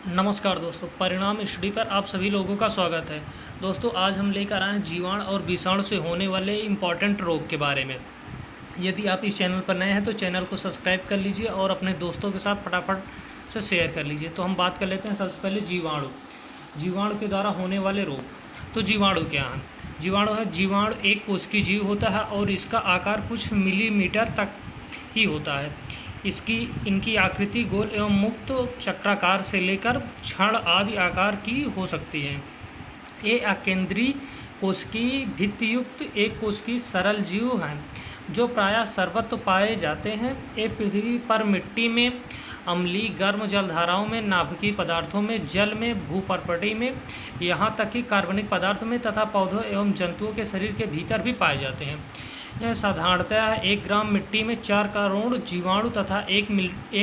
नमस्कार दोस्तों, परिणाम स्टडी पर आप सभी लोगों का स्वागत है। दोस्तों, आज हम लेकर आए हैं जीवाणु और विषाणु से होने वाले इम्पॉर्टेंट रोग के बारे में। यदि आप इस चैनल पर नए हैं तो चैनल को सब्सक्राइब कर लीजिए और अपने दोस्तों के साथ फटाफट से शेयर कर लीजिए। तो हम बात कर लेते हैं सबसे पहले जीवाणु के द्वारा होने वाले रोग। तो जीवाणु क्या है? जीवाणु एक कोशिकीय जीव होता है और इसका आकार कुछ मिलीमीटर तक ही होता है। इनकी आकृति गोल एवं मुक्त चक्राकार से लेकर क्षण आदि आकार की हो सकती है। ये अकेंद्रीय कोशिकीय भित्तियुक्त एक कोशिकीय सरल जीव हैं जो प्रायः सर्वत्र पाए जाते हैं। ये पृथ्वी पर मिट्टी में, अम्लीय गर्म जलधाराओं में, नाभिकीय पदार्थों में, जल में, भूपर्पटी में, यहाँ तक कि कार्बनिक पदार्थ में तथा पौधों एवं जंतुओं के शरीर के भीतर भी पाए जाते हैं। यह साधारणतः 1 ग्राम मिट्टी में 4 करोड़ जीवाणु तथा 1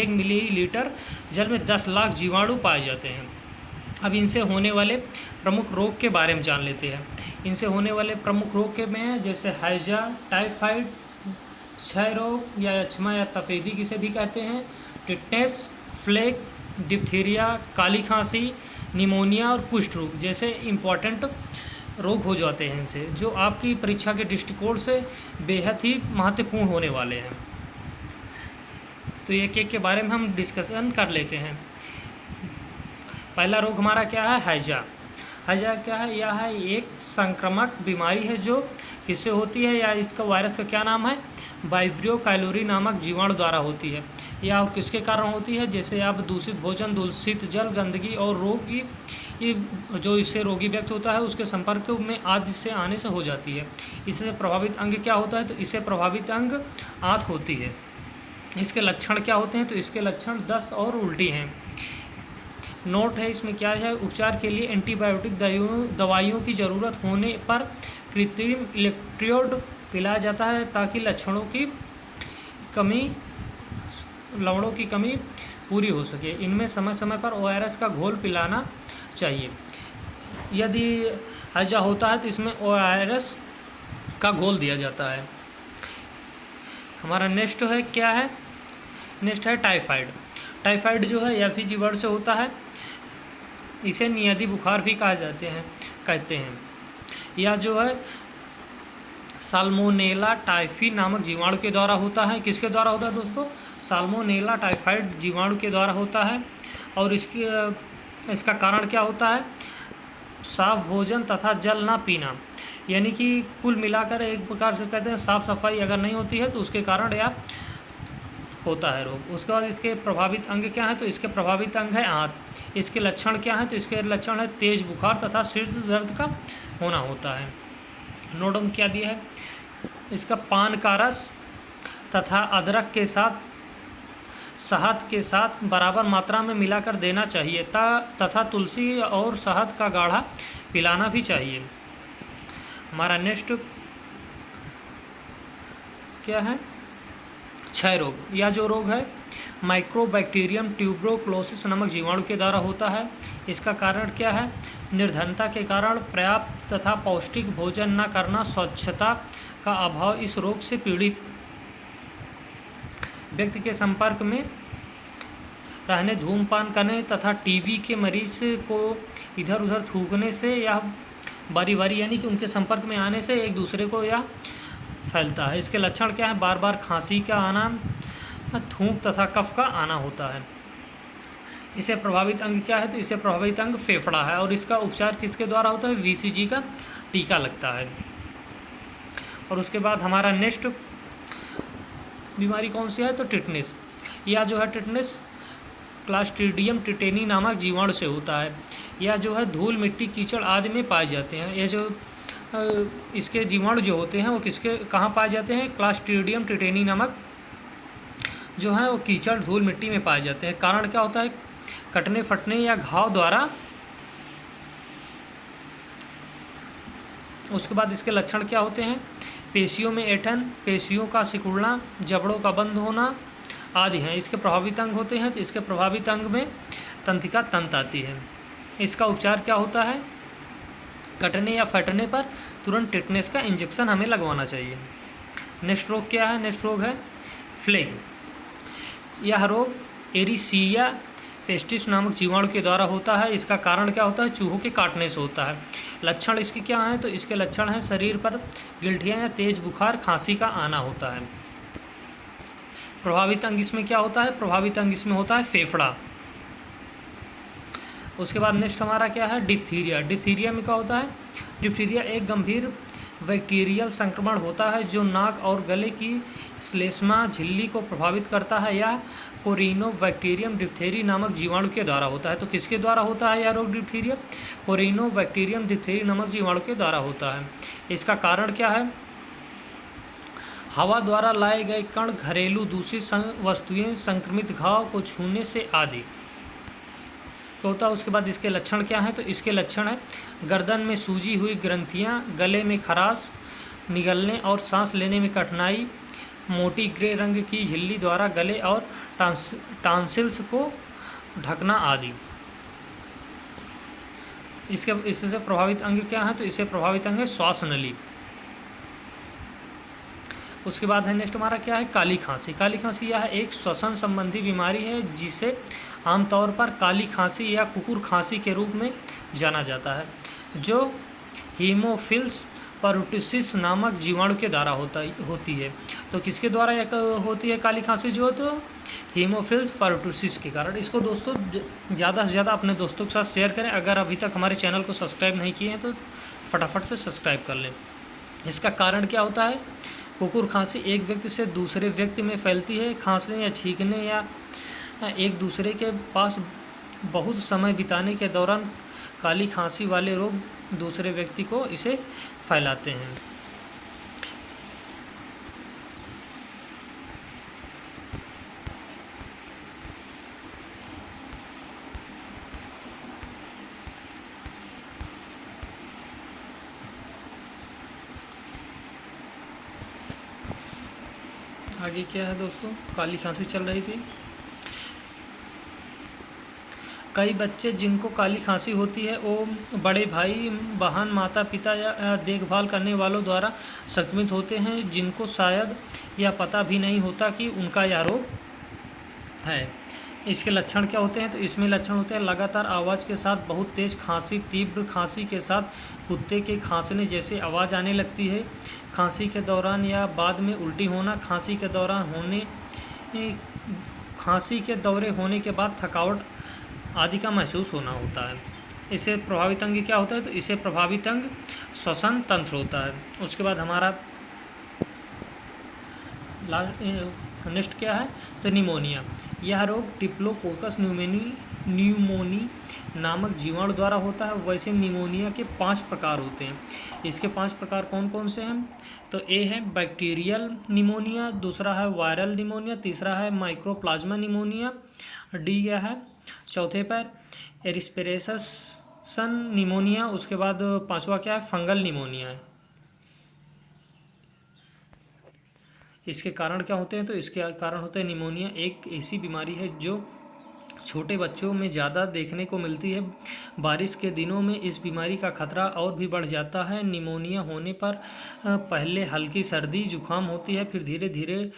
मिलीलीटर जल में 10 लाख जीवाणु पाए जाते हैं। अब इनसे होने वाले प्रमुख रोग के बारे में जान लेते हैं। इनसे होने वाले प्रमुख रोग के में जैसे हैजा, टाइफाइड, क्षय रोग या यक्ष्मा या तपेदी किसे भी कहते हैं, टिटनेस, फ्लेग, डिप्थीरिया, काली खांसी, निमोनिया और कुष्ठ रोग जैसे इम्पॉर्टेंट रोग हो जाते हैं इनसे, जो आपकी परीक्षा के दृष्टिकोण से बेहद ही महत्वपूर्ण होने वाले हैं। तो एक एक के बारे में हम डिस्कशन कर लेते हैं। पहला रोग हमारा क्या है? हैजा। हैजा क्या है? यह है एक संक्रामक बीमारी है जो किससे होती है, या इसका वायरस का क्या नाम है? वाइब्रियो कैलोरी नामक जीवाणु द्वारा होती है। यह और किसके कारण होती है? जैसे आप दूषित भोजन, दूषित जल, गंदगी और रोगी जो इससे रोगी व्यक्ति होता है उसके संपर्क में आदि से आने से हो जाती है। इससे प्रभावित अंग क्या होता है? तो इससे प्रभावित अंग आंत होती है। इसके लक्षण क्या होते हैं? तो इसके लक्षण दस्त और उल्टी हैं। नोट है इसमें क्या है? उपचार के लिए एंटीबायोटिक दवाइयों की ज़रूरत होने पर कृत्रिम इलेक्ट्रोड पिलाया जाता है ताकि लवणों की कमी पूरी हो सके। इनमें समय समय पर ORS का घोल पिलाना चाहिए। यदि हैजा होता है तो इसमें ORS का घोल दिया जाता है। हमारा नेक्स्ट है क्या है? नेक्स्ट है टाइफाइड। टाइफाइड जो है एफिजी वर्ड से होता है। इसे नियति बुखार भी कहते हैं। यह जो है साल्मोनेला टाइफी नामक जीवाणु के द्वारा होता है। किसके द्वारा होता है दोस्तों? साल्मोनेला टाइफाइड जीवाणु के द्वारा होता है। और इसका कारण क्या होता है? साफ भोजन तथा जल ना पीना। यानी कि कुल मिलाकर एक प्रकार से कहते हैं साफ सफाई अगर नहीं होती है तो उसके कारण यह होता है रोग। उसके बाद इसके प्रभावित अंग क्या है? तो इसके प्रभावित अंग है आंत। इसके लक्षण क्या हैं? तो इसके लक्षण है तेज बुखार तथा सिर दर्द का होना होता है। नोडम क्या दिया है? इसका पान का रस तथा अदरक के साथ, शहद के साथ बराबर मात्रा में मिलाकर देना चाहिए तथा तुलसी और शहद का गाढ़ा पिलाना भी चाहिए। हमारा नेक्स्ट क्या है? क्षय रोग। यह जो रोग है माइक्रोबैक्टीरियम ट्यूबरोक्लोसिस नामक जीवाणु के द्वारा होता है। इसका कारण क्या है? निर्धनता के कारण पर्याप्त तथा पौष्टिक भोजन न करना, स्वच्छता का अभाव इस रोग से पीड़ित व्यक्ति के संपर्क में रहने, धूमपान करने तथा टीबी के मरीज को इधर उधर थूकने से या बारी बारी यानी कि उनके संपर्क में आने से एक दूसरे को यह फैलता है। इसके लक्षण क्या है? बार बार खांसी का आना, थूक तथा कफ का आना होता है। इसे प्रभावित अंग क्या है? तो इसे प्रभावित अंग फेफड़ा है। और इसका उपचार किसके द्वारा होता है? VCG का टीका लगता है। और उसके बाद हमारा नेक्स्ट बीमारी कौन सी है? तो टिटनेस। यह जो है टिटनेस क्लास्ट्रीडियम टिटेनी नामक जीवाणु से होता है। यह जो है धूल, मिट्टी, कीचड़ आदि में पाए जाते हैं। यह जो इसके जीवाणु जो होते हैं वो कहाँ पाए जाते हैं? क्लास्ट्रीडियम टिटेनी नामक जो है वो कीचड़, धूल, मिट्टी में पाए जाते हैं। कारण क्या होता है? कटने, फटने या घाव द्वारा। उसके बाद इसके लक्षण क्या होते हैं? पेशियों में ऐंठन, पेशियों का सिकुड़ना, जबड़ों का बंद होना आदि हैं। इसके प्रभावित अंग होते हैं। तो इसके प्रभावित अंग में तंत्रिका तंत्र आती है। इसका उपचार क्या होता है? कटने या फटने पर तुरंत टिटनेस का इंजेक्शन हमें लगवाना चाहिए। नेक्स्ट रोग क्या है? नेक्स्ट रोग है फ्लेग। यह रोग एरिसिया फेस्टिस नामक जीवाणु के द्वारा होता है। इसका कारण क्या होता है? चूहों के काटने से होता है। लक्षण इसके क्या हैं? तो इसके लक्षण हैं शरीर पर गिलटियाँ या तेज बुखार, खांसी का आना होता है। प्रभावित अंग इसमें क्या होता है? प्रभावित अंग इसमें होता है फेफड़ा। उसके बाद नेक्स्ट हमारा क्या है? डिप्थीरिया। डिप्थीरिया में क्या होता है? डिप्थीरिया एक गंभीर बैक्टीरियल संक्रमण होता है जो नाक और गले की श्लेष्मा झिल्ली को प्रभावित करता है। या कोरिनोबैक्टीरियम डिप्थेरी नामक जीवाणु के द्वारा होता है। तो किसके द्वारा होता है यह रोग डिप्थीरिया? कोरिनोबैक्टीरियम डिप्थेरी नामक जीवाणु के द्वारा होता है। इसका कारण क्या है? हवा द्वारा लाए गए कण, घरेलू दूषित वस्तुएं, संक्रमित घाव को छूने से आदि तो होता है। उसके बाद इसके लक्षण क्या हैं? तो इसके लक्षण है गर्दन में सूजी हुई ग्रंथियां, गले में खराश, निगलने और सांस लेने में कठिनाई, मोटी ग्रे रंग की झिल्ली द्वारा गले और टॉन्सिल्स को ढकना आदि। इससे प्रभावित अंग क्या है? तो इससे प्रभावित अंग है श्वास नली। उसके बाद है नेक्स्ट हमारा क्या है? काली खांसी। काली खांसी यह एक श्वसन संबंधी बीमारी है जिसे आमतौर पर काली खांसी या कुकुर खांसी के रूप में जाना जाता है, जो हीमोफिल्स परटूसिस नामक जीवाणु के द्वारा होती है। तो किसके द्वारा होती है काली खांसी जो? तो हीमोफिल्स परटूसिस के कारण। इसको दोस्तों ज़्यादा से ज़्यादा अपने दोस्तों के साथ शेयर करें। अगर अभी तक हमारे चैनल को सब्सक्राइब नहीं किए हैं तो फटाफट से सब्सक्राइब कर लें। इसका कारण क्या होता है? कुकुर खांसी एक व्यक्ति से दूसरे व्यक्ति में फैलती है। खांसने या छींकने या एक दूसरे के पास बहुत समय बिताने के दौरान काली खांसी वाले रोग दूसरे व्यक्ति को इसे फैलाते हैं। आगे क्या है दोस्तों? काली खांसी चल रही थी। कई बच्चे जिनको काली खांसी होती है वो बड़े भाई, बहन, माता पिता या देखभाल करने वालों द्वारा संक्रमित होते हैं, जिनको शायद यह पता भी नहीं होता कि उनका यह रोग है। इसके लक्षण क्या होते हैं? तो इसमें लक्षण होते हैं लगातार आवाज़ के साथ बहुत तेज़ खांसी, तीव्र खांसी के साथ कुत्ते के खांसने जैसे आवाज़ आने लगती है, खांसी के दौरान या बाद में उल्टी होना, खांसी के दौरे होने के बाद थकावट आदि का महसूस होना होता है। इससे प्रभावित अंग क्या होता है? तो इससे प्रभावित अंग श्वसन तंत्र होता है। उसके बाद हमारा नेक्स्ट क्या है? तो निमोनिया। यह रोग डिप्लोकोकस न्यूमोनी नामक जीवाणु द्वारा होता है। वैसे निमोनिया के 5 प्रकार होते हैं। इसके 5 प्रकार कौन कौन से हैं? तो ए है बैक्टीरियल निमोनिया, दूसरा है वायरल निमोनिया, तीसरा है माइक्रोप्लाज्मा निमोनिया, डी क्या है चौथे पर एरिस्पेरेसन निमोनिया, उसके बाद 5वां क्या है? फंगल निमोनिया है। इसके कारण क्या होते हैं? तो इसके कारण होते हैं निमोनिया एक ऐसी बीमारी है जो छोटे बच्चों में ज़्यादा देखने को मिलती है। बारिश के दिनों में इस बीमारी का खतरा और भी बढ़ जाता है। निमोनिया होने पर पहले हल्की सर्दी जुकाम होती है, फिर धीरे धीरे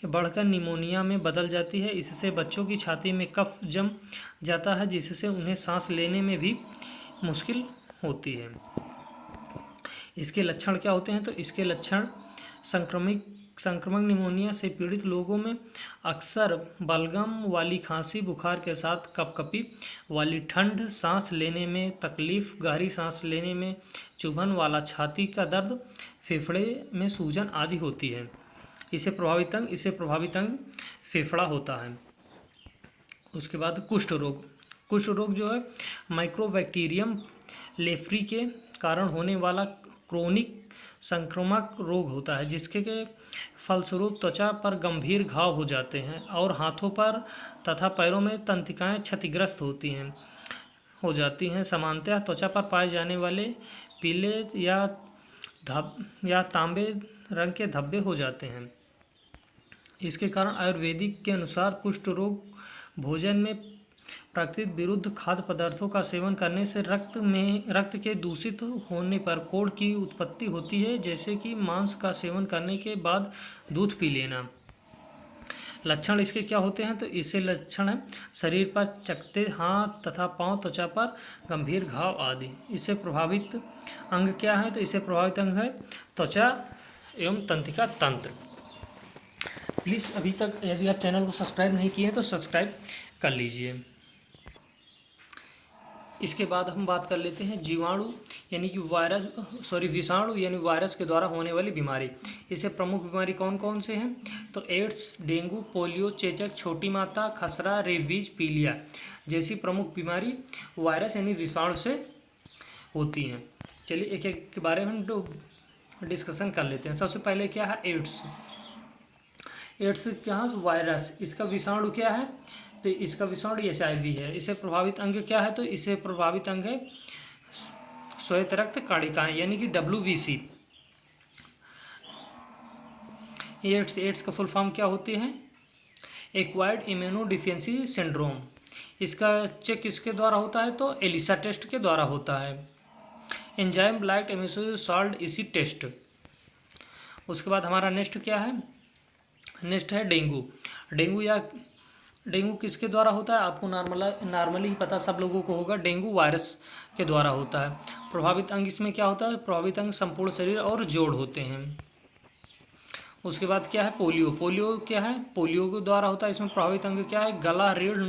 बढ़कर निमोनिया में बदल जाती है। इससे बच्चों की छाती में कफ जम जाता है, जिससे उन्हें सांस लेने में भी मुश्किल होती है। इसके लक्षण क्या होते हैं? तो इसके लक्षण संक्रमक निमोनिया से पीड़ित लोगों में अक्सर बलगम वाली खांसी, बुखार के साथ कपकपी वाली ठंड, सांस लेने में तकलीफ, गहरी सांस लेने में चुभन वाला छाती का दर्द, फेफड़े में सूजन आदि होती है। इससे प्रभावित अंग फेफड़ा होता है। उसके बाद कुष्ठ रोग। कुष्ठ रोग जो है माइक्रोबैक्टीरियम लेप्री के कारण होने वाला क्रोनिक संक्रामक रोग होता है, जिसके फलस्वरूप त्वचा पर गंभीर घाव हो जाते हैं और हाथों पर तथा पैरों में तंत्रिकाएं क्षतिग्रस्त हो जाती हैं। सामान्यतः त्वचा पर पाए जाने वाले पीले या तांबे रंग के धब्बे हो जाते हैं। इसके कारण आयुर्वेदिक के अनुसार कुष्ठ रोग भोजन में प्राकृतिक विरुद्ध खाद्य पदार्थों का सेवन करने से रक्त के दूषित होने पर कोढ़ की उत्पत्ति होती है, जैसे कि मांस का सेवन करने के बाद दूध पी लेना। लक्षण इसके क्या होते हैं, तो इससे लक्षण है शरीर पर चकत्ते, हाथ तथा पांव, त्वचा पर गंभीर घाव आदि। इससे प्रभावित अंग क्या है, तो इससे प्रभावित अंग है त्वचा एवं तंत्रिका तंत्र। प्लीज़ अभी तक यदि आप चैनल को सब्सक्राइब नहीं किए हैं तो सब्सक्राइब कर लीजिए। इसके बाद हम बात कर लेते हैं जीवाणु यानी कि विषाणु यानी वायरस के द्वारा होने वाली बीमारी। इससे प्रमुख बीमारी कौन कौन से हैं, तो एड्स, डेंगू, पोलियो, चेचक, छोटी माता, खसरा, रेबीज, पीलिया जैसी प्रमुख बीमारी वायरस यानी विषाणु से होती हैं। चलिए एक एक के बारे में हम डिस्कशन कर लेते हैं। सबसे पहले क्या है एड्स। एड्स क्या है, वायरस। इसका विषाणु क्या है, तो इसका विषाणु HIV है। इसे प्रभावित अंग क्या है, तो इसे प्रभावित अंग है श्वेत रक्त कणिकाएं यानी कि WBC। एड्स का फुल फॉर्म क्या होती है, एक्वायर्ड इम्यूनो डिफिशियंसी सिंड्रोम। इसका चेक किसके द्वारा होता है, तो एलिसा टेस्ट के द्वारा होता है, एंजाइम लाइट एमिनो सॉल्ट इसी टेस्ट। उसके बाद हमारा नेक्स्ट क्या है, नेक्स्ट है डेंगू। डेंगू किसके द्वारा होता है, आपको नॉर्मली ही पता सब लोगों को होगा, डेंगू वायरस के द्वारा होता है। प्रभावित अंग इसमें क्या होता है, प्रभावित अंग संपूर्ण शरीर और जोड़ होते हैं। उसके बाद क्या है पोलियो क्या है, पोलियो के द्वारा होता है। इसमें प्रभावित अंग क्या है, गला, रीढ़,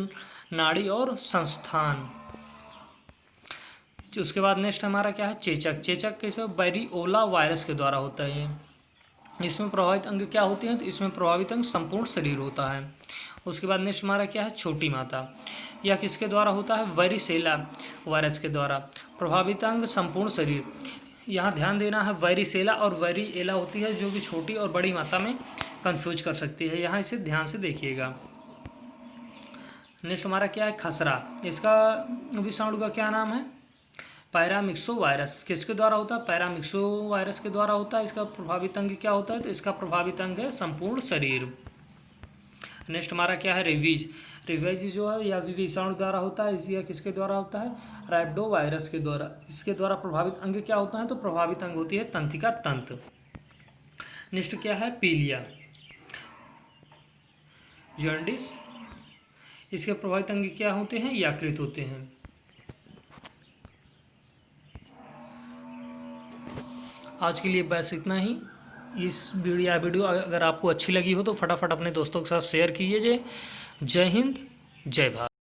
नाड़ी और संस्थान। उसके बाद नेक्स्ट हमारा क्या है चेचक कैसे, वेरिओला वायरस के द्वारा होता है। इसमें प्रभावित अंग क्या होते हैं, तो इसमें प्रभावित अंग संपूर्ण शरीर होता है। उसके बाद नेक्स्ट हमारा क्या है छोटी माता। यह किसके द्वारा होता है, वेरिसेला वायरस के द्वारा। प्रभावित अंग संपूर्ण शरीर। यहाँ ध्यान देना है, वेरिसेला और वेरिएला होती है जो कि छोटी और बड़ी मात्रा में कंफ्यूज कर सकती है, यहाँ इसे ध्यान से देखिएगा। नेक्स्ट हमारा क्या है खसरा। इसका विषाणु का क्या नाम है, पैरामिक्सो वायरस। किसके द्वारा होता है, पैरामिक्सो वायरस के द्वारा होता है। इसका प्रभावित अंग क्या होता है, तो इसका प्रभावित अंग है संपूर्ण शरीर। नेक्स्ट हमारा क्या है रेबीज जो है यह विषाणु द्वारा होता है। यह किसके द्वारा होता है, रैबिडो वायरस के द्वारा। इसके द्वारा प्रभावित अंग क्या होता है, तो प्रभावित अंग होती है तंत्रिका तंत्र। नेक्स्ट क्या है पीलिया, जॉन्डिस। इसके प्रभावित अंग क्या होते हैं, यकृत होते हैं। आज के लिए बस इतना ही। इस वीडियो अगर आपको अच्छी लगी हो तो फटाफट अपने दोस्तों के साथ शेयर कीजिए। जय हिंद, जय भारत।